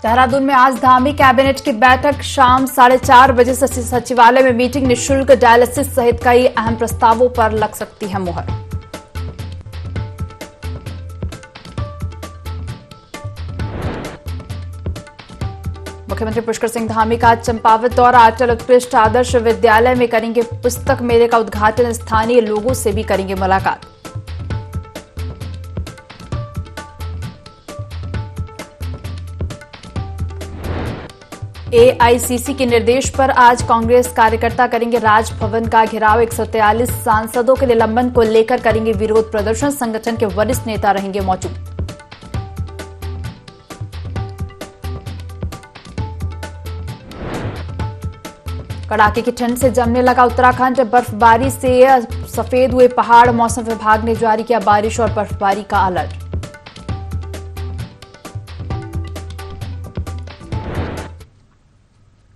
देहरादून में आज धामी कैबिनेट की बैठक शाम 4:30 बजे सचिवालय में मीटिंग। निःशुल्क डायलिसिस सहित कई अहम प्रस्तावों पर लग सकती है मुहर। मुख्यमंत्री पुष्कर सिंह धामी का चंपावत दौरा। अटल उत्कृष्ट आदर्श विद्यालय में करेंगे पुस्तक मेले का उद्घाटन। स्थानीय लोगों से भी करेंगे मुलाकात। एआईसीसी के निर्देश पर आज कांग्रेस कार्यकर्ता करेंगे राजभवन का घेराव। 143 सांसदों के निलंबन को लेकर करेंगे विरोध प्रदर्शन। संगठन के वरिष्ठ नेता रहेंगे मौजूद। कड़ाके की ठंड से जमने लगा उत्तराखंड। बर्फबारी से सफेद हुए पहाड़। मौसम विभाग ने जारी किया बारिश और बर्फबारी का अलर्ट।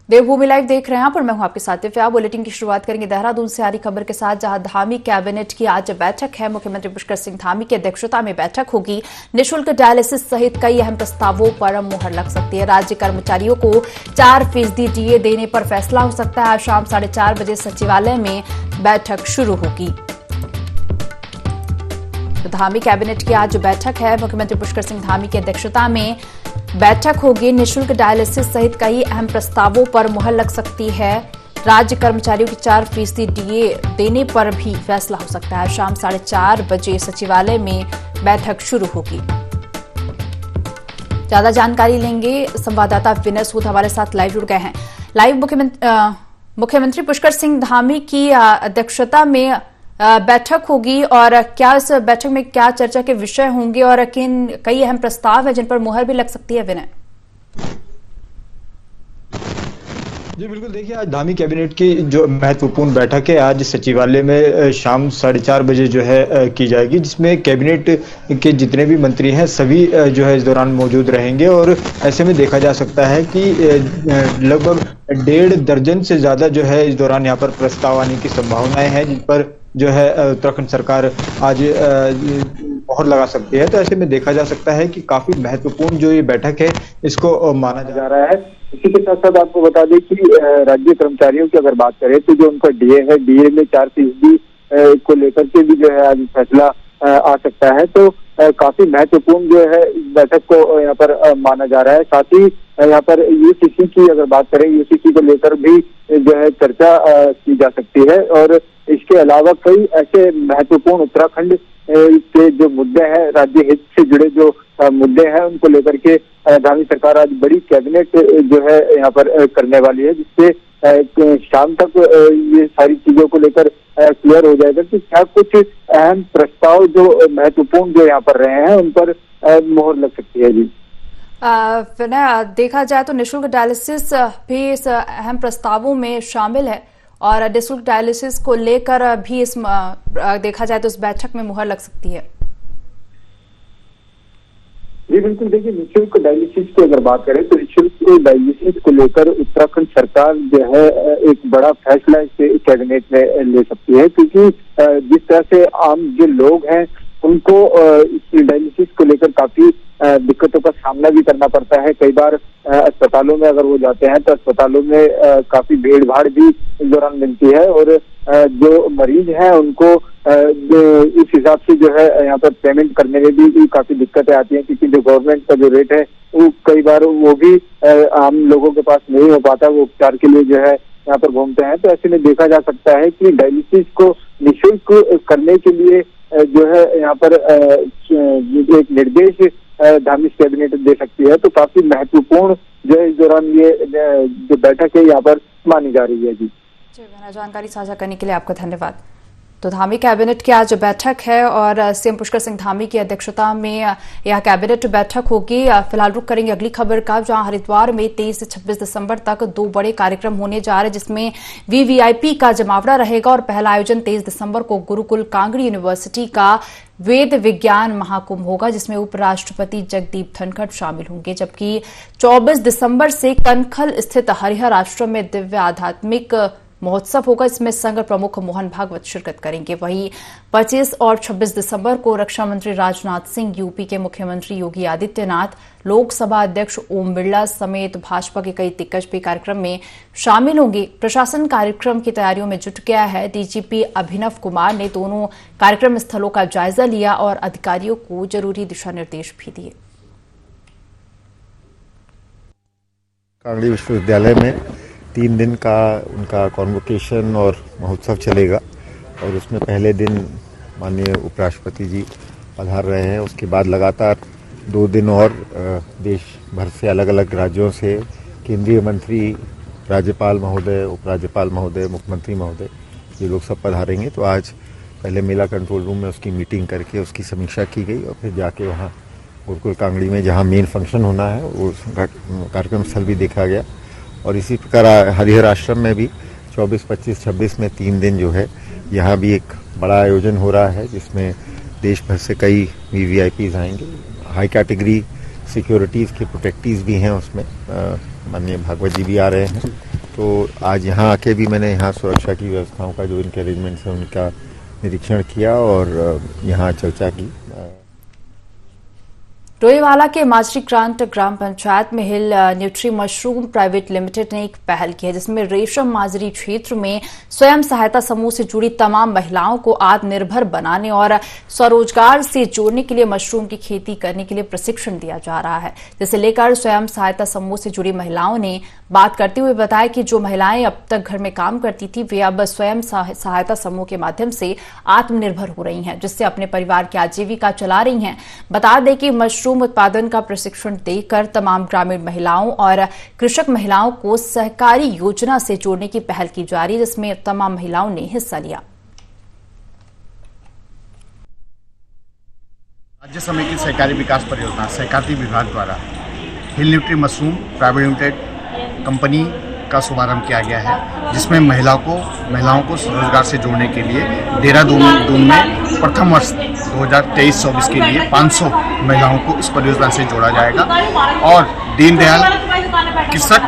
देवभूमि लाइव देख रहे हैं पर मैं हूं आपके साथ दिव्या। बुलेटिन की शुरुआत करेंगे देहरादून से आ रही खबर के साथ, जहां धामी कैबिनेट की आज बैठक है। मुख्यमंत्री पुष्कर सिंह धामी की अध्यक्षता में बैठक होगी। निःशुल्क डायलिसिस सहित कई अहम प्रस्तावों पर मुहर लग सकती है। राज्य कर्मचारियों को 4% डीए देने पर फैसला हो सकता है। आज शाम 4:30 बजे सचिवालय में बैठक शुरू होगी। धामी कैबिनेट की आज बैठक है। मुख्यमंत्री पुष्कर सिंह धामी की अध्यक्षता में बैठक होगी। निःशुल्क डायलिसिस सहित कई अहम प्रस्तावों पर मुहर लग सकती है। राज्य कर्मचारियों की 4% डीए देने पर भी फैसला हो सकता है। शाम 4:30 बजे सचिवालय में बैठक शुरू होगी। ज्यादा जानकारी लेंगे संवाददाता विनय सूद हमारे साथ लाइव जुड़ गए हैं। लाइव मुख्यमंत्री पुष्कर सिंह धामी की अध्यक्षता में बैठक होगी और क्या इस बैठक में क्या चर्चा के विषय होंगे और कई अहम प्रस्ताव है जिन पर मुहर भी लग सकती है विनय? जी बिल्कुल, देखिए आज धामी कैबिनेट की जो महत्वपूर्ण बैठक है आज सचिवालय में शाम 4:30 बजे जो है की जाएगी, जिसमें कैबिनेट के जितने भी मंत्री हैं सभी जो है इस दौरान मौजूद रहेंगे। और ऐसे में देखा जा सकता है कि लगभग 1.5 दर्जन से ज्यादा जो है इस दौरान यहाँ पर प्रस्ताव आने की संभावनाएं हैं, जिन पर जो है उत्तराखंड सरकार आज मोहर लगा सकती है। तो ऐसे में देखा जा सकता है कि काफी महत्वपूर्ण जो ये बैठक है इसको माना जा रहा है। इसी के साथ साथ आपको बता दें कि राज्य कर्मचारियों की अगर बात करें तो जो उनका डीए है, डीए में 4% को लेकर के भी जो है आज फैसला आ सकता है। तो काफी महत्वपूर्ण जो है इस बैठक को यहाँ पर माना जा रहा है। साथ ही यहाँ पर यूसीसी की अगर बात करें, यूसीसी को लेकर भी जो है चर्चा की जा सकती है। और इसके अलावा कई ऐसे महत्वपूर्ण उत्तराखंड के जो मुद्दे हैं, राज्य हित से जुड़े जो मुद्दे हैं, उनको लेकर के धामी सरकार आज बड़ी कैबिनेट जो है यहाँ पर करने वाली है, जिससे शाम तक ये सारी चीजों को लेकर क्लियर हो जाएगा कि क्या कुछ अहम प्रस्ताव जो महत्वपूर्ण जो यहाँ पर रहे हैं उन पर मोहर लग सकती है। जी विनय, देखा जाए तो निःशुल्क डायलिसिस भी इस अहम प्रस्तावों में शामिल है और निःशुल्क डायलिसिस को लेकर भी इस देखा जाए तो इस बैठक में मुहर लग सकती है। जी बिल्कुल, देखिए निःशुल्क डायलिसिस की अगर बात करें तो निःशुल्क डायलिसिस को लेकर उत्तराखंड सरकार जो है एक बड़ा फैसला इस कैबिनेट में ले सकती है, क्योंकि जिस तरह से आम जो लोग हैं उनको इस डायलिसिस को लेकर काफी दिक्कतों का सामना भी करना पड़ता है। कई बार अस्पतालों में अगर वो जाते हैं तो अस्पतालों में काफी भीड़ भाड़ भी इस दौरान मिलती है और जो मरीज हैं उनको इस हिसाब से जो है यहाँ पर पेमेंट करने में भी काफी दिक्कतें आती हैं, क्योंकि जो गवर्नमेंट का जो रेट है वो कई बार वो भी आम लोगों के पास नहीं हो पाता, वो उपचार के लिए जो है यहाँ पर घूमते हैं। तो ऐसे में देखा जा सकता है कि डायलिसिस को निःशुल्क करने के लिए जो है यहाँ पर एक निर्देश धामी कैबिनेट दे सकती है। तो काफी महत्वपूर्ण जो है इस दौरान ये जो बैठक है यहाँ पर मानी जा रही है। जी जानकारी साझा करने के लिए आपका धन्यवाद। तो धामी कैबिनेट की आज बैठक है और सीएम पुष्कर सिंह धामी की अध्यक्षता में यह कैबिनेट बैठक होगी। फिलहाल रुक करेंगे अगली खबर का, जहां हरिद्वार में 23 से 26 दिसंबर तक 2 बड़े कार्यक्रम होने जा रहे हैं, जिसमें वीवीआईपी का जमावड़ा रहेगा और पहला आयोजन 23 दिसंबर को गुरुकुल कांगड़ी यूनिवर्सिटी का वेद विज्ञान महाकुंभ होगा, जिसमें उपराष्ट्रपति जगदीप धनखड़ शामिल होंगे। जबकि 24 दिसंबर से कनखल स्थित हरिहर आश्रम में दिव्य आध्यात्मिक महोत्सव होगा। इसमें संघ प्रमुख मोहन भागवत शिरकत करेंगे। वहीं 25 और 26 दिसंबर को रक्षा मंत्री राजनाथ सिंह, यूपी के मुख्यमंत्री योगी आदित्यनाथ, लोकसभा अध्यक्ष ओम बिरला समेत भाजपा के कई दिग्गज भी कार्यक्रम में शामिल होंगे। प्रशासन कार्यक्रम की तैयारियों में जुट गया है। डीजीपी अभिनव कुमार ने दोनों कार्यक्रम स्थलों का जायजा लिया और अधिकारियों को जरूरी दिशा निर्देश भी दिए। कांगड़ी विश्वविद्यालय में 3 दिन का उनका कॉन्वोकेशन और महोत्सव चलेगा और उसमें पहले दिन माननीय उपराष्ट्रपति जी पधार रहे हैं। उसके बाद लगातार 2 दिन और देश भर से अलग अलग राज्यों से केंद्रीय मंत्री, राज्यपाल महोदय, उपराज्यपाल महोदय, मुख्यमंत्री महोदय, ये लोग सब पधारेंगे। तो आज पहले मेला कंट्रोल रूम में उसकी मीटिंग करके उसकी समीक्षा की गई और फिर जाके वहाँ गुरुकुल कांगड़ी में जहाँ मेन फंक्शन होना है वो कार्यक्रम स्थल भी देखा गया। और इसी प्रकार हरिहर आश्रम में भी 24, 25, 26 में 3 दिन जो है यहाँ भी एक बड़ा आयोजन हो रहा है जिसमें देश भर से कई VVIPs आएंगे। हाई कैटेगरी सिक्योरिटीज़ के प्रोटेक्टीज भी हैं उसमें, माननीय भागवत जी भी आ रहे हैं। तो आज यहाँ आके भी मैंने यहाँ सुरक्षा की व्यवस्थाओं का जो इनके अरेंजमेंट्स हैं उनका निरीक्षण किया और यहाँ चर्चा की। डोईवाला के माजरी ग्रांट ग्राम पंचायत में हिल न्यूट्री मशरूम प्राइवेट लिमिटेड ने एक पहल की है जिसमें रेशम माजरी क्षेत्र में स्वयं सहायता समूह से जुड़ी तमाम महिलाओं को आत्मनिर्भर बनाने और स्वरोजगार से जोड़ने के लिए मशरूम की खेती करने के लिए प्रशिक्षण दिया जा रहा है। जिसे लेकर स्वयं सहायता समूह से जुड़ी महिलाओं ने बात करते हुए बताया कि जो महिलाएं अब तक घर में काम करती थी वे अब स्वयं सहायता समूह के माध्यम से आत्मनिर्भर हो रही हैं, जिससे अपने परिवार की आजीविका चला रही हैं। बता दें कि मशरूम उत्पादन का प्रशिक्षण देकर तमाम ग्रामीण महिलाओं और कृषक महिलाओं को सहकारी योजना से जोड़ने की पहल की जा रही है, जिसमें तमाम महिलाओं ने हिस्सा लिया। राज्य समेकित सहकारी विकास परियोजना सहकारिता विभाग द्वारा Hill Nutri Mushroom private limited company का शुभारंभ किया गया है, जिसमें महिलाओं को स्वरोजगार से जोड़ने के लिए देहरादून में प्रथम वर्ष 2023-24 के लिए 500 महिलाओं को इस परियोजना से जोड़ा जाएगा और दीनदयाल कृषक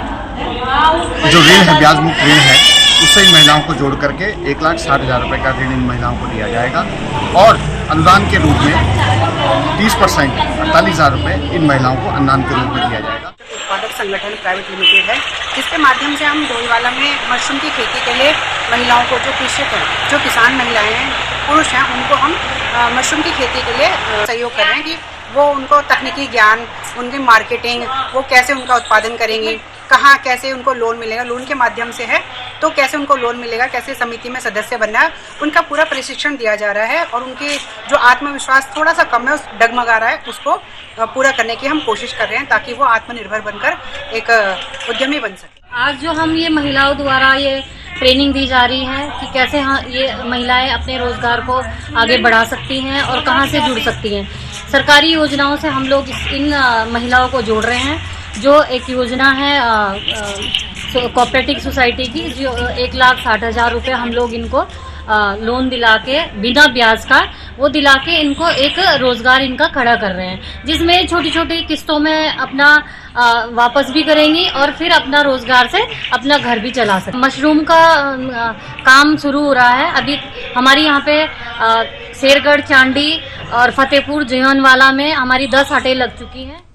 जो ऋण है, ब्याज मुक्त ऋण है, उससे इन महिलाओं को जोड़ करके 1,60,000 रुपये का ऋण इन महिलाओं को दिया जाएगा और अनुदान के रूप में 30% 48,000 रुपये इन महिलाओं को अनुदान के रूप में दिया जाएगा। उत्पादक संगठन प्राइवेट लिमिटेड है, जिसके माध्यम से हम डोईवाला में मशरूम की खेती के लिए महिलाओं को, जो कृषक हैं, जो किसान महिलाएं हैं, पुरुष हैं, उनको हम मशरूम की खेती के लिए सहयोग कर रहे हैं कि वो उनको तकनीकी ज्ञान, उनकी मार्केटिंग, वो कैसे उनका उत्पादन करेंगी, कहाँ कैसे उनको लोन मिलेगा, लोन के माध्यम से है तो कैसे उनको लोन मिलेगा, कैसे समिति में सदस्य बनना है, उनका पूरा प्रशिक्षण दिया जा रहा है और उनकी जो आत्मविश्वास थोड़ा सा कम है, उस डगमगा रहा है, उसको पूरा करने की हम कोशिश कर रहे हैं ताकि वो आत्मनिर्भर बनकर एक उद्यमी बन सके। आज जो हम ये महिलाओं द्वारा ये ट्रेनिंग दी जा रही है कि कैसे ये महिलाएं अपने रोजगार को आगे बढ़ा सकती हैं और कहां से जुड़ सकती हैं। सरकारी योजनाओं से हम लोग इन महिलाओं को जोड़ रहे हैं। जो एक योजना है कोऑपरेटिव सोसाइटी की, जो 1,60,000 रुपये हम लोग इनको लोन दिला के बिना ब्याज का वो दिला के इनको एक रोजगार इनका खड़ा कर रहे हैं, जिसमें छोटी छोटी किस्तों में अपना वापस भी करेंगी और फिर अपना रोजगार से अपना घर भी चला सकते। मशरूम का काम शुरू हो रहा है। अभी हमारी यहाँ पे शेरगढ़, चांडी और फतेहपुर, जीवनवाला में हमारी 10 हटें लग चुकी हैं।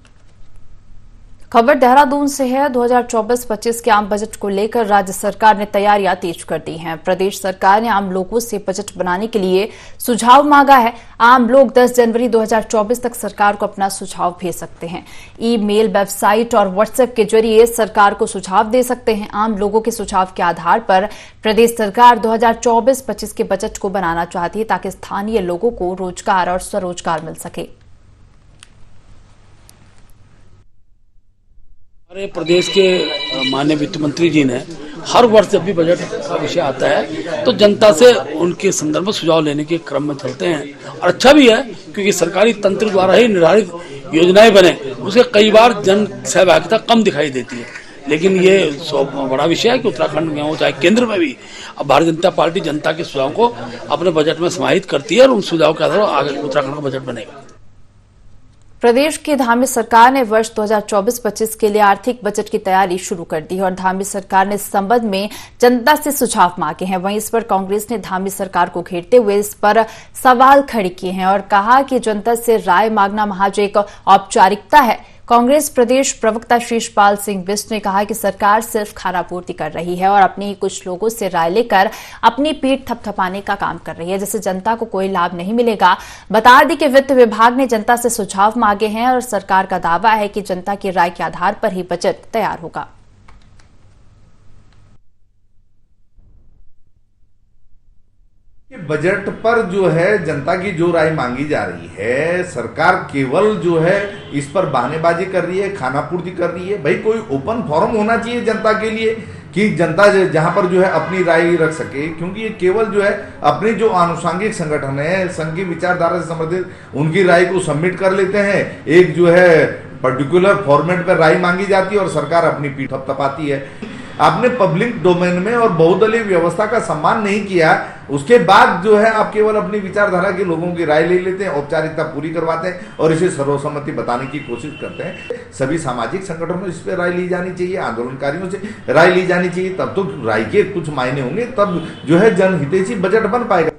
खबर देहरादून से है। 2024-25 के आम बजट को लेकर राज्य सरकार ने तैयारियां तेज कर दी हैं। प्रदेश सरकार ने आम लोगों से बजट बनाने के लिए सुझाव मांगा है। आम लोग 10 जनवरी 2024 तक सरकार को अपना सुझाव भेज सकते हैं। ईमेल, वेबसाइट और व्हाट्सएप के जरिए सरकार को सुझाव दे सकते हैं। आम लोगों के सुझाव के आधार पर प्रदेश सरकार 2024-25 के बजट को बनाना चाहती है ताकि स्थानीय लोगों को रोजगार और स्वरोजगार मिल सके। हमारे प्रदेश के माननीय वित्त मंत्री जी ने हर वर्ष जब भी बजट का विषय आता है तो जनता से उनके संदर्भ में सुझाव लेने के क्रम में चलते हैं और अच्छा भी है, क्योंकि सरकारी तंत्र द्वारा ही निर्धारित योजनाएं बने उसके कई बार जन सहभागिता कम दिखाई देती है। लेकिन ये बड़ा विषय है कि उत्तराखंड में हो चाहे केंद्र में भी अब भारतीय जनता पार्टी जनता के सुझाव को अपने बजट में समाहित करती है और उन सुझाव के आधार पर आगे उत्तराखंड का बजट बनेगा। प्रदेश की धामी सरकार ने वर्ष 2024-25 के लिए आर्थिक बजट की तैयारी शुरू कर दी है और धामी सरकार ने इस संबंध में जनता से सुझाव मांगे हैं। वहीं इस पर कांग्रेस ने धामी सरकार को घेरते हुए इस पर सवाल खड़े किए हैं और कहा कि जनता से राय मांगना महज एक औपचारिकता है। कांग्रेस प्रदेश प्रवक्ता शीशपाल सिंह बिष्ट ने कहा कि सरकार सिर्फ खानापूर्ति कर रही है और अपने ही कुछ लोगों से राय लेकर अपनी पीठ थपथपाने का काम कर रही है, जिससे जनता को कोई लाभ नहीं मिलेगा। बता दें कि वित्त विभाग ने जनता से सुझाव मांगे हैं और सरकार का दावा है कि जनता की राय के आधार पर ही बजट तैयार होगा। बजट पर जो है जनता की जो राय मांगी जा रही है, सरकार केवल जो है इस पर बहानेबाजी कर रही है, खानापूर्ति कर रही है। भाई कोई ओपन फोरम होना चाहिए जनता के लिए कि जनता जहां पर जो है अपनी राय रख सके, क्योंकि ये केवल जो है अपने जो आनुषंगिक संगठन है, संघ की विचारधारा से संबंधित उनकी राय को सबमिट कर लेते हैं। एक जो है पर्टिकुलर फॉर्मेट पर राय मांगी जाती है और सरकार अपनी पीठ थपथपाती है। आपने पब्लिक डोमेन में और बहुदलीय व्यवस्था का सम्मान नहीं किया, उसके बाद जो है आप केवल अपनी विचारधारा के लोगों की राय ले लेते हैं, औपचारिकता पूरी करवाते हैं और इसे सर्वसम्मति बताने की कोशिश करते हैं। सभी सामाजिक संगठनों इस पर राय ली जानी चाहिए, आंदोलनकारियों से राय ली जानी चाहिए, तब तो राय के कुछ मायने होंगे, तब जो है जनहितैषी बजट बन पाएगा।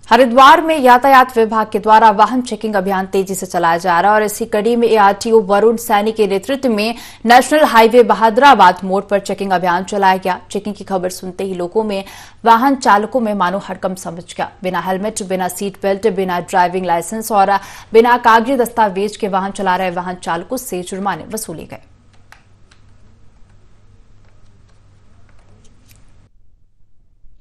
हरिद्वार में यातायात विभाग के द्वारा वाहन चेकिंग अभियान तेजी से चलाया जा रहा है और इसी कड़ी में ARTO वरुण सैनी के नेतृत्व में नेशनल हाईवे बहादुराबाद मोड़ पर चेकिंग अभियान चलाया गया। चेकिंग की खबर सुनते ही लोगों में, वाहन चालकों में मानो हड़कंप समझ गया। बिना हेलमेट, बिना सीट बेल्ट, बिना ड्राइविंग लाइसेंस और बिना कागजी दस्तावेज के वाहन चला रहे वाहन चालकों से जुर्माने वसूले गए।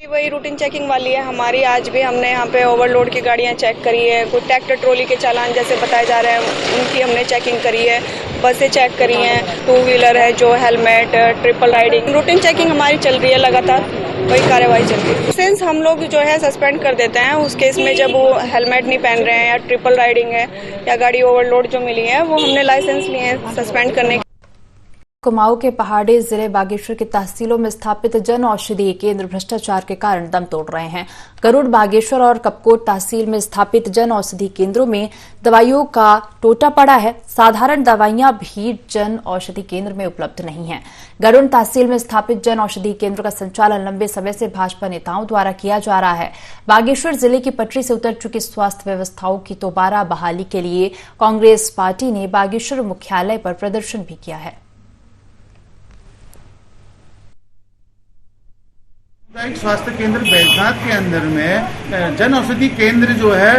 वही रूटीन चेकिंग वाली है हमारी। आज भी हमने यहाँ पे ओवरलोड की गाड़ियाँ चेक करी है, कुछ ट्रैक्टर ट्रॉली के चालान जैसे बताए जा रहे हैं उनकी हमने चेकिंग करी है, बसें चेक करी हैं, 2 व्हीलर है जो helmet, triple riding, routine checking हमारी चल रही है, लगातार वही कार्रवाई चल रही है। लाइसेंस हम लोग जो है सस्पेंड कर देते हैं उस केस में जब वो हेलमेट नहीं पहन रहे हैं या ट्रिपल राइडिंग है या गाड़ी ओवरलोड जो मिली है वो हमने लाइसेंस लिए हैं सस्पेंड करने के। कुमाऊं के पहाड़ी जिले बागेश्वर की तहसीलों में स्थापित जन औषधि केंद्र भ्रष्टाचार के कारण दम तोड़ रहे हैं। गरुड़, बागेश्वर और कपकोट तहसील में स्थापित जन औषधि केंद्रों में दवाइयों का टोटा पड़ा है। साधारण दवाइयां भी जन औषधि केंद्र में उपलब्ध नहीं है। गरुड़ तहसील में स्थापित जन औषधि केंद्र का संचालन लंबे समय से भाजपा नेताओं द्वारा किया जा रहा है। बागेश्वर जिले की पटरी से उतर चुकी स्वास्थ्य व्यवस्थाओं की दोबारा बहाली के लिए कांग्रेस पार्टी ने बागेश्वर मुख्यालय पर प्रदर्शन भी किया है। स्वास्थ्य केंद्र बैजनाथ के अंदर में जन औषधि केंद्र जो है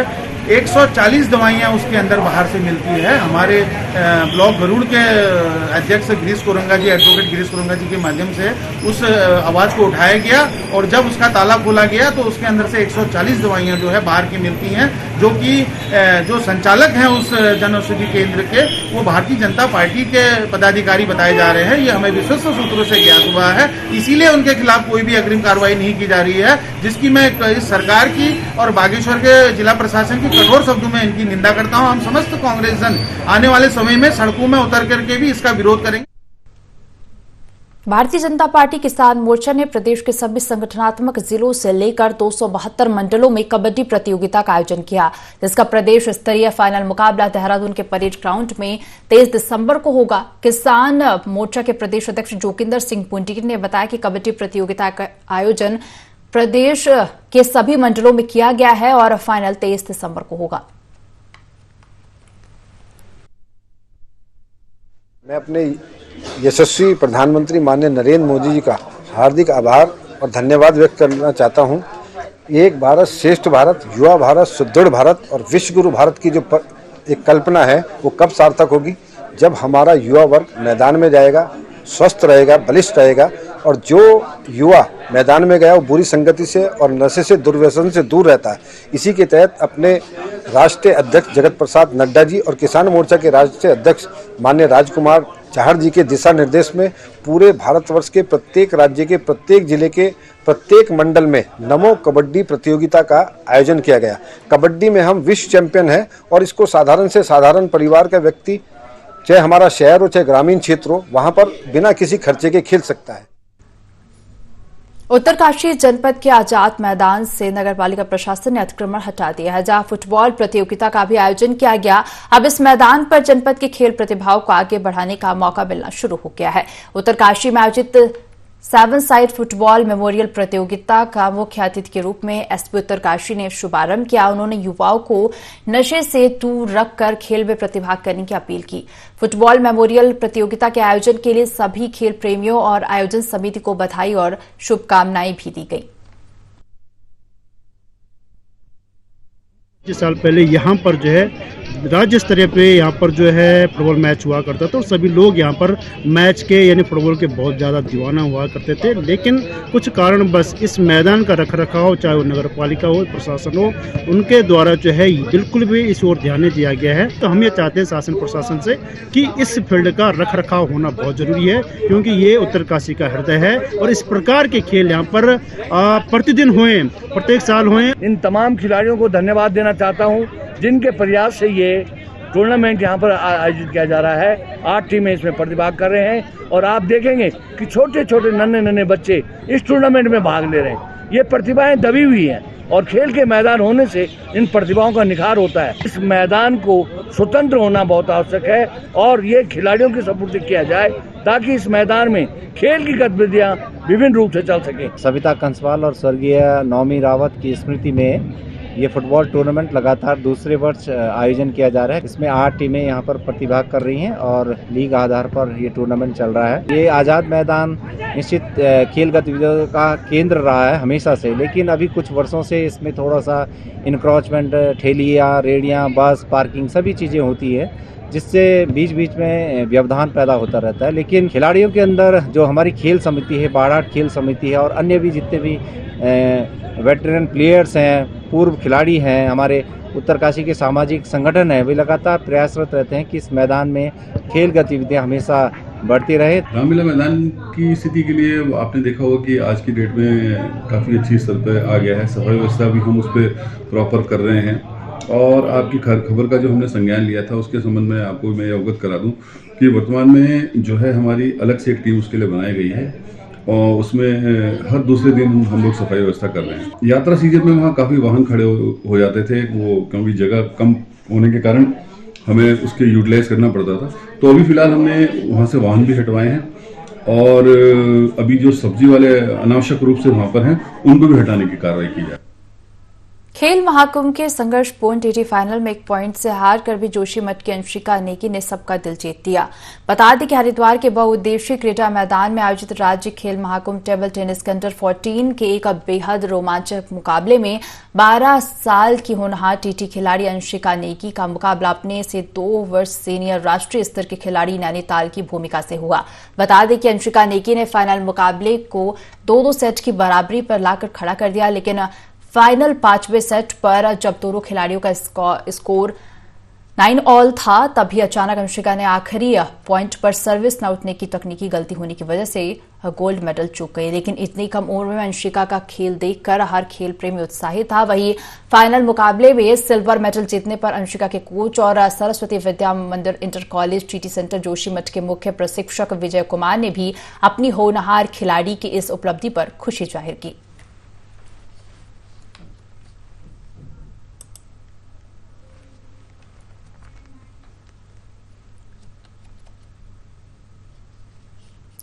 140 दवाइयां उसके अंदर बाहर से मिलती है। हमारे ब्लॉक गरुड़ के अध्यक्ष गिरीश कोरंगा जी, एडवोकेट गिरीश कोरंगा जी के माध्यम से उस आवाज को उठाया गया और जब उसका ताला खोला गया तो उसके अंदर से 140 दवाइयां जो है बाहर की मिलती हैं, जो कि जो संचालक हैं उस जन औषधि केंद्र के वो भारतीय जनता पार्टी के पदाधिकारी बताए जा रहे हैं। ये हमें विश्वस्त सूत्रों से ज्ञात हुआ है, इसीलिए उनके खिलाफ कोई भी अग्रिम कार्रवाई नहीं की जा रही है, जिसकी मैं इस सरकार की और बागेश्वर के जिला प्रशासन की कठोर शब्दों में इनकी निंदा करता हूं। हम समस्त कांग्रेस जन आने वाले समय में सड़कों में उतर करके भी इसका विरोध करेंगे। भारतीय जनता पार्टी किसान मोर्चा ने प्रदेश के सभी संगठनात्मक जिलों से लेकर 272 मंडलों में कबड्डी प्रतियोगिता का आयोजन किया, जिसका प्रदेश स्तरीय फाइनल मुकाबला देहरादून के परेड ग्राउंड में 23 दिसंबर को होगा। किसान मोर्चा के प्रदेश अध्यक्ष जोगिंदर सिंह पुंडीर ने बताया कि कबड्डी प्रतियोगिता का आयोजन प्रदेश के सभी मंडलों में किया गया है और फाइनल 23 दिसंबर को होगा। मैं अपने यशस्वी प्रधानमंत्री माननीय नरेंद्र मोदी जी का हार्दिक आभार और धन्यवाद व्यक्त करना चाहता हूं। एक भारत श्रेष्ठ भारत, युवा भारत, सुदृढ़ भारत और विश्व गुरु भारत की जो एक कल्पना है वो कब सार्थक होगी? जब हमारा युवा वर्ग मैदान में जाएगा, स्वस्थ रहेगा, बलिष्ठ रहेगा और जो युवा मैदान में गया वो बुरी संगति से और नशे से, दुर्व्यसन से दूर रहता है। इसी के तहत अपने राष्ट्रीय अध्यक्ष जगत प्रसाद नड्डा जी और किसान मोर्चा के राष्ट्रीय अध्यक्ष माननीय राजकुमार चाहड़ जी के दिशा निर्देश में पूरे भारतवर्ष के प्रत्येक राज्य के प्रत्येक जिले के प्रत्येक मंडल में नमो कबड्डी प्रतियोगिता का आयोजन किया गया। कबड्डी में हम विश्व चैंपियन हैं और इसको साधारण से साधारण परिवार का व्यक्ति, चाहे हमारा शहर हो चाहे ग्रामीण क्षेत्र हो, वहां पर बिना किसी खर्चे के खेल सकता है। उत्तरकाशी जनपद के आजाद मैदान से नगरपालिका प्रशासन ने अतिक्रमण हटा दिया है, जहां फुटबॉल प्रतियोगिता का भी आयोजन किया गया। अब इस मैदान पर जनपद के खेल प्रतिभाओं को आगे बढ़ाने का मौका मिलना शुरू हो गया है। उत्तरकाशी में आयोजित 7 साइड फुटबॉल मेमोरियल प्रतियोगिता का मुख्य अतिथि के रूप में एसपी उत्तरकाशी ने शुभारंभ किया। उन्होंने युवाओं को नशे से दूर रखकर खेल में प्रतिभाग करने की अपील की। फुटबॉल मेमोरियल प्रतियोगिता के आयोजन के लिए सभी खेल प्रेमियों और आयोजन समिति को बधाई और शुभकामनाएं भी दी गई। 5 साल पहले यहाँ पर जो है राज्य स्तरीय पे यहाँ पर जो है फुटबॉल मैच हुआ करता था और सभी लोग यहाँ पर मैच के यानी फुटबॉल के बहुत ज़्यादा दीवाना हुआ करते थे। लेकिन कुछ कारण बस इस मैदान का रखरखाव, चाहे वो नगर पालिका हो, प्रशासन हो, उनके द्वारा जो है बिल्कुल भी इस ओर ध्यान नहीं दिया गया है। तो हम ये चाहते हैं शासन प्रशासन से कि इस फील्ड का रखरखाव होना बहुत ज़रूरी है, क्योंकि ये उत्तरकाशी का हृदय है और इस प्रकार के खेल यहाँ पर प्रतिदिन हुए, प्रत्येक साल हुए। इन तमाम खिलाड़ियों को धन्यवाद देना चाहता हूँ जिनके प्रयास से ये टूर्नामेंट यहाँ पर आयोजित किया जा रहा है। 8 टीमें इसमें प्रतिभाग कर रहे हैं और आप देखेंगे कि छोटे छोटे नन्हे बच्चे इस टूर्नामेंट में भाग ले रहे हैं। ये प्रतिभाएं दबी हुई हैं और खेल के मैदान होने से इन प्रतिभाओं का निखार होता है। इस मैदान को स्वतंत्र होना बहुत आवश्यक है और ये खिलाड़ियों की सपुर्द किया जाए ताकि इस मैदान में खेल की गतिविधियाँ विभिन्न रूप से चल सके। सविता कंसवाल और स्वर्गीय नौमी रावत की स्मृति में ये फुटबॉल टूर्नामेंट लगातार दूसरे वर्ष आयोजन किया जा रहा है। इसमें 8 टीमें यहाँ पर प्रतिभाग कर रही हैं और लीग आधार पर ये टूर्नामेंट चल रहा है। ये आज़ाद मैदान निश्चित खेल गतिविधियों का केंद्र रहा है हमेशा से, लेकिन अभी कुछ वर्षों से इसमें थोड़ा सा इंक्रोचमेंट, ठेलियाँ, रेहड़ियाँ, बस पार्किंग सभी चीज़ें होती है, जिससे बीच बीच में व्यवधान पैदा होता रहता है। लेकिन खिलाड़ियों के अंदर जो हमारी खेल समिति है, बाड़ाट खेल समिति है और अन्य भी जितने भी वेटरन प्लेयर्स हैं, पूर्व खिलाड़ी हैं, हमारे उत्तरकाशी के सामाजिक संगठन है, वे लगातार प्रयासरत रहते हैं कि इस मैदान में खेल गतिविधियां हमेशा बढ़ती रहे। रामलीला मैदान की स्थिति के लिए आपने देखा होगा कि आज की डेट में काफ़ी अच्छी स्तर पर आ गया है। सफाई व्यवस्था भी हम उस पर प्रॉपर कर रहे हैं और आपकी खबर का जो हमने संज्ञान लिया था उसके संबंध में आपको मैं अवगत करा दूं कि वर्तमान में जो है हमारी अलग से एक टीम उसके लिए बनाई गई है और उसमें हर दूसरे दिन हम लोग सफाई व्यवस्था कर रहे हैं। यात्रा सीजन में वहाँ काफ़ी वाहन खड़े हो जाते थे, वो क्योंकि जगह कम होने के कारण हमें उसके यूटिलाइज करना पड़ता था। तो अभी फ़िलहाल हमने वहाँ से वाहन भी हटवाए हैं और अभी जो सब्जी वाले अनावश्यक रूप से वहाँ पर हैं उनको भी हटाने की कार्रवाई की जाए। खेल महाकुंभ के संघर्षपूर्ण टीटी फाइनल में 1 पॉइंट से हार कर भी जोशीमठ की अंशिका नेगी ने सबका दिल जीत लिया। बता दें कि हरिद्वार के बहुउद्देशीय क्रीडा मैदान में आयोजित राज्य खेल महाकुंभ टेबल टेनिस के अंडर 14 के एक बेहद रोमांचक मुकाबले में 12 साल की होनहार टीटी खिलाड़ी अंशिका नेगी का मुकाबला अपने से 2 वर्ष सीनियर राष्ट्रीय स्तर के खिलाड़ी नैनीताल की भूमिका से हुआ। बता दें कि अंशिका नेगी ने फाइनल मुकाबले को 2-2 सेट की बराबरी पर लाकर खड़ा कर दिया, लेकिन फाइनल 5वें सेट पर जब दोनों खिलाड़ियों का स्कोर 9 ऑल था, तभी अचानक अंशिका ने आखिरी पॉइंट पर सर्विस न उठने की तकनीकी गलती होने की वजह से गोल्ड मेडल चूक गई। लेकिन इतनी कम उम्र में अंशिका का खेल देखकर हर खेल प्रेमी उत्साहित था। वहीं फाइनल मुकाबले में सिल्वर मेडल जीतने पर अंशिका के कोच और सरस्वती विद्या मंदिर inter college TT centre Joshimath के मुख्य प्रशिक्षक विजय कुमार ने भी अपनी होनहार खिलाड़ी की इस उपलब्धि पर खुशी जाहिर की।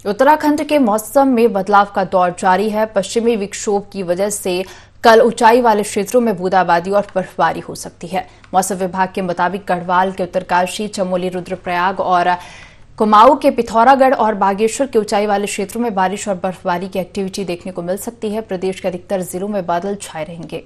उत्तराखंड के मौसम में बदलाव का दौर जारी है। पश्चिमी विक्षोभ की वजह से कल ऊंचाई वाले क्षेत्रों में बूंदाबांदी और बर्फबारी हो सकती है। मौसम विभाग के मुताबिक गढ़वाल के उत्तरकाशी, चमोली, रुद्रप्रयाग और कुमाऊं के पिथौरागढ़ और बागेश्वर के ऊंचाई वाले क्षेत्रों में बारिश और बर्फबारी की एक्टिविटी देखने को मिल सकती है। प्रदेश के अधिकतर जिलों में बादल छाए रहेंगे।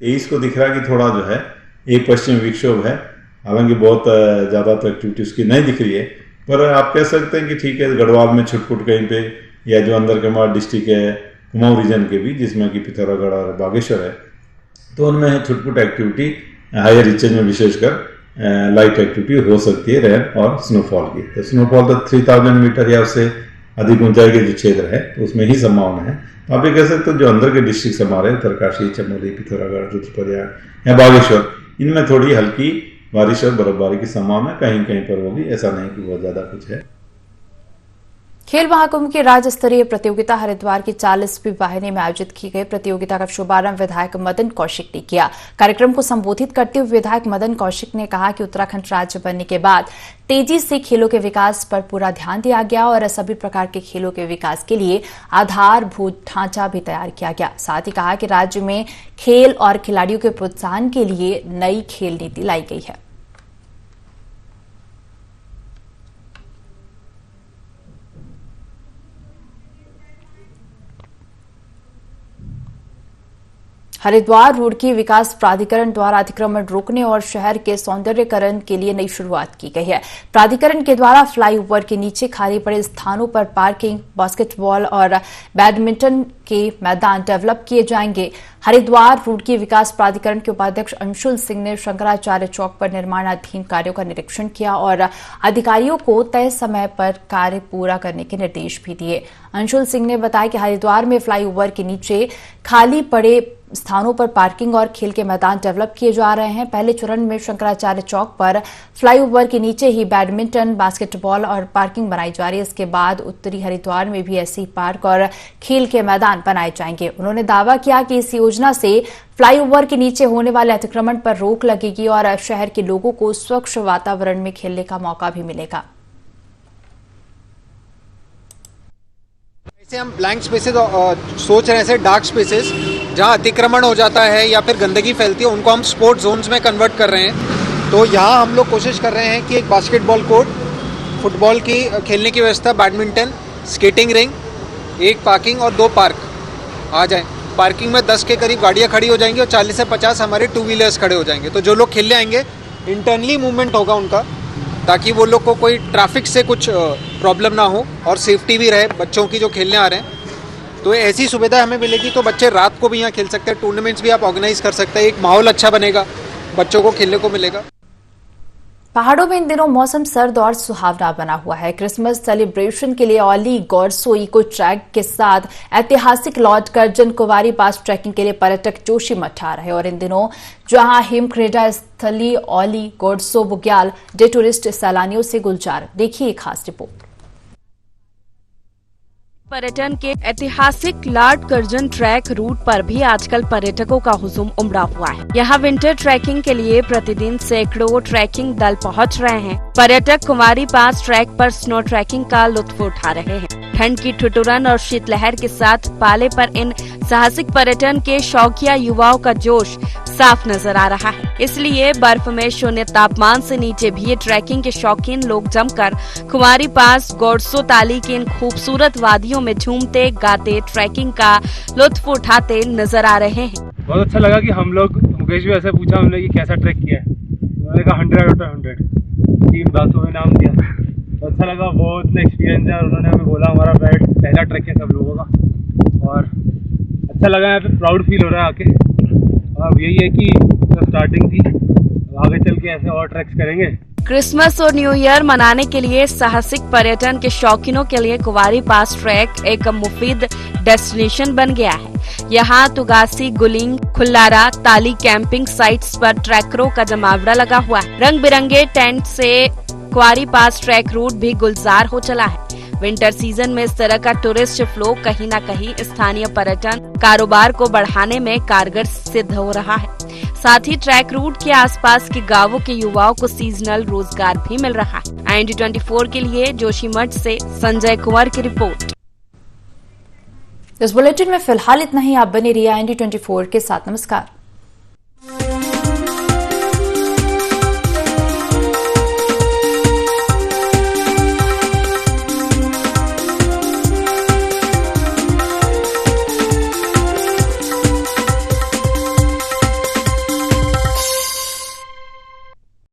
23 को दिख रहा है कि थोड़ा जो है एक पश्चिमी विक्षोभ है, हालांकि बहुत ज़्यादा तो एक्टिविटी उसकी नहीं दिख रही है, पर आप कह सकते हैं कि ठीक है, गढ़वाल में छुटपुट कहीं पे या जो अंदर के हमारा डिस्ट्रिक्ट है कुमाऊं रीजन के भी, जिसमें कि पिथौरागढ़ और बागेश्वर है, तो उनमें छुटपुट एक्टिविटी हायर रीचेज में विशेषकर लाइट एक्टिविटी हो सकती है, रेन और स्नोफॉल की। तो स्नोफॉल तो 3000 मीटर या उससे अधिक ऊंचाई के जो क्षेत्र है तो उसमें ही संभावना है। तो आप ये कह सकते हो जो अंदर के डिस्ट्रिक्ट हमारे उत्तरकाशी, चमोली, पिथौरागढ़, रुद्रप्रयाग या बागेश्वर, इनमें थोड़ी हल्की बारिश और बर्फबारी की संभावना कहीं कहीं पर होगी, ऐसा नहीं कि बहुत ज्यादा कुछ है। खेल महाकुंभ की राज्य स्तरीय प्रतियोगिता हरिद्वार की 40वीं वाहिनी में आयोजित की गई प्रतियोगिता का शुभारंभ विधायक मदन कौशिक ने किया। कार्यक्रम को संबोधित करते हुए विधायक मदन कौशिक ने कहा कि उत्तराखंड राज्य बनने के बाद तेजी से खेलों के विकास पर पूरा ध्यान दिया गया और सभी प्रकार के खेलों के विकास के लिए आधारभूत ढांचा भी तैयार किया गया। साथ ही कहा कि राज्य में खेल और खिलाड़ियों के प्रोत्साहन के लिए नई खेल नीति लाई गई है। हरिद्वार रुड़की विकास प्राधिकरण द्वारा अतिक्रमण रोकने और शहर के सौंदर्यीकरण के लिए नई शुरुआत की गई है। प्राधिकरण के द्वारा फ्लाईओवर के नीचे खाली पड़े स्थानों पर पार्किंग, बास्केटबॉल और बैडमिंटन के मैदान डेवलप किए जाएंगे। हरिद्वार रुड़की विकास प्राधिकरण के उपाध्यक्ष अंशुल सिंह ने शंकराचार्य चौक पर निर्माणाधीन कार्यों का निरीक्षण किया और अधिकारियों को तय समय पर कार्य पूरा करने के निर्देश भी दिए। अंशुल सिंह ने बताया कि हरिद्वार में फ्लाईओवर के नीचे खाली पड़े स्थानों पर पार्किंग और खेल के मैदान डेवलप किए जा रहे हैं। पहले चरण में शंकराचार्य चौक पर फ्लाईओवर के नीचे ही बैडमिंटन, बास्केटबॉल और पार्किंग बनाई जा रही है। इसके बाद उत्तरी हरिद्वार में भी ऐसे ही पार्क और खेल के मैदान बनाए जाएंगे। उन्होंने दावा किया कि इस योजना से फ्लाईओवर के नीचे होने वाले अतिक्रमण पर रोक लगेगी और शहर के लोगों को स्वच्छ वातावरण में खेलने का मौका भी मिलेगा। ऐसे हम ब्लैंक स्पेसेस सोच रहे हैं, ऐसे डार्क स्पेसेस जहाँ अतिक्रमण हो जाता है या फिर गंदगी फैलती है, उनको हम स्पोर्ट्स जोन्स में कन्वर्ट कर रहे हैं। तो यहाँ हम लोग कोशिश कर रहे हैं कि एक बास्केटबॉल कोर्ट, फुटबॉल की खेलने की व्यवस्था, बैडमिंटन, स्केटिंग रिंग, एक पार्किंग और 2 पार्क आ जाए। पार्किंग में 10 के करीब गाड़ियाँ खड़ी हो जाएंगी और 40 से 50 हमारे 2 व्हीलर्स खड़े हो जाएंगे। तो जो लोग खेलने आएंगे इंटरनली मूवमेंट होगा उनका, ताकि वो लोग को कोई ट्रैफिक से कुछ प्रॉब्लम ना हो और सेफ्टी भी रहे बच्चों की जो खेलने आ रहे हैं। तो ऐसी सुविधा हमें मिलेगी तो बच्चे रात को भी यहाँ खेल सकते हैं, टूर्नामेंट्स भी आप ऑर्गेनाइज कर सकते हैं, एक माहौल अच्छा बनेगा, बच्चों को खेलने को मिलेगा। पहाड़ों में इन दिनों मौसम सर्द और सुहावना बना हुआ है। क्रिसमस सेलिब्रेशन के लिए ओली गॉडसो इको ट्रैक के साथ ऐतिहासिक लॉर्ड कर्जन कुंवारी पास ट्रैकिंग के लिए पर्यटक जोशी मचा रहे हैं और इन दिनों जहां हिमक्रीड़ा स्थली ओली गॉडसो बुग्याल डे टूरिस्ट सैलानियों से गुलजार। देखिए खास रिपोर्ट। पर्यटन के ऐतिहासिक लॉर्ड कर्जन ट्रैक रूट पर भी आजकल पर्यटकों का हुजूम उमड़ा हुआ है। यहाँ विंटर ट्रैकिंग के लिए प्रतिदिन सैकड़ों ट्रैकिंग दल पहुँच रहे हैं। पर्यटक कुंवारी पास ट्रैक पर स्नो ट्रैकिंग का लुत्फ उठा रहे हैं। ठंड की ठिठुरन और शीतलहर के साथ पाले पर इन साहसिक पर्यटन के शौकिया युवाओं का जोश साफ नजर आ रहा है। इसलिए बर्फ में शून्य तापमान से नीचे भी ये ट्रैकिंग के शौकीन लोग जमकर कुंवारी पास गॉडसो ताली की इन खूबसूरत वादियों में झूमते गाते ट्रैकिंग का लुत्फ उठाते नजर आ रहे हैं। बहुत अच्छा लगा कि हम लोग, मुकेश भी ऐसे पूछा हमने कि कैसा ट्रैक किया है, उन्होंने कहा 100/100, टीम दासों में नाम दिया। तो अच्छा लगा, बहुत एक्सपीरियंस है और उन्होंने हमें बोला हमारा पहला ट्रैक है सब लोगों का और अच्छा लगा, यहाँ पे प्राउड फील हो रहा है आके। अब यही है कि स्टार्टिंग थी, आगे चल के ऐसे और ट्रैक्स करेंगे। क्रिसमस और न्यू ईयर मनाने के लिए साहसिक पर्यटन के शौकीनों के लिए कुंवारी पास ट्रैक एक मुफीद डेस्टिनेशन बन गया है। यहाँ तुगासी, गुलिंग, खुल्लारा, ताली कैंपिंग साइट्स पर ट्रैकरों का जमावड़ा लगा हुआ है। रंग बिरंगे टेंट से कुंवारी पास ट्रैक रूट भी गुलजार हो चला है। विंटर सीजन में इस तरह का टूरिस्ट फ्लो कहीं न कहीं स्थानीय पर्यटन कारोबार को बढ़ाने में कारगर सिद्ध हो रहा है। साथ ही ट्रैक रूट के आसपास के गांवों के युवाओं को सीजनल रोजगार भी मिल रहा है। IND24 के लिए जोशीमठ से संजय कुंवर की रिपोर्ट। इस बुलेटिन में फिलहाल इतना ही। आप बने रहिए IND24 के साथ। नमस्कार।